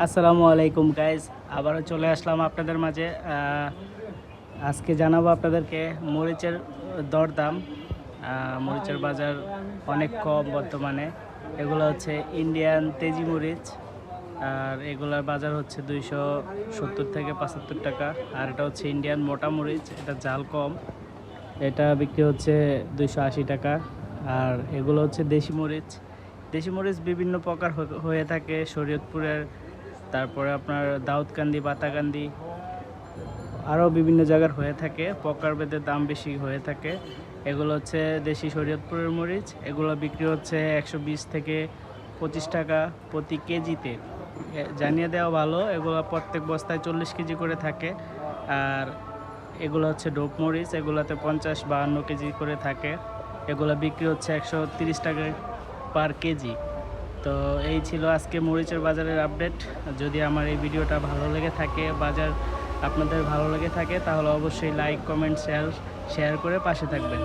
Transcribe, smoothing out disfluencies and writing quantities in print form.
আসসালামু আলাইকুম গাইজ, আবারও চলে আসলাম আপনাদের মাঝে। আজকে জানাবো আপনাদেরকে মরিচের দরদাম। মরিচের বাজার অনেক কম বর্তমানে। এগুলো হচ্ছে ইন্ডিয়ান তেজি মরিচ, আর এগুলোর বাজার হচ্ছে 270 থেকে 75 টাকা। আর এটা হচ্ছে ইন্ডিয়ান মোটা মরিচ, এটা জাল কম, এটা বিক্রি হচ্ছে 280 টাকা। আর এগুলো হচ্ছে দেশি মরিচ। দেশি মরিচ বিভিন্ন প্রকার হয়ে থাকে, শরীয়তপুরের, তারপরে আপনার দাউদকান্দি, বাতাকান্দি, আরও বিভিন্ন জায়গার হয়ে থাকে। প্রকার ভেদে দাম বেশি হয়ে থাকে। এগুলো হচ্ছে দেশি শরীয়তপুরের মরিচ, এগুলো বিক্রি হচ্ছে 120 থেকে 25 টাকা প্রতি কেজিতে। জানিয়ে দেওয়া ভালো, এগুলো প্রত্যেক বস্তায় 40 কেজি করে থাকে। আর এগুলো হচ্ছে ডোপ মরিচ, এগুলোতে 50-52 কেজি করে থাকে। এগুলো বিক্রি হচ্ছে 130 টাকা পার কেজি। তো এই ছিল আজকে মরিচের বাজারের আপডেট। যদি আমার এই ভিডিওটা ভালো লেগে থাকে, বাজার আপনাদের ভালো লেগে থাকে, তাহলে অবশ্যই লাইক, কমেন্ট, শেয়ার করে পাশে থাকবেন।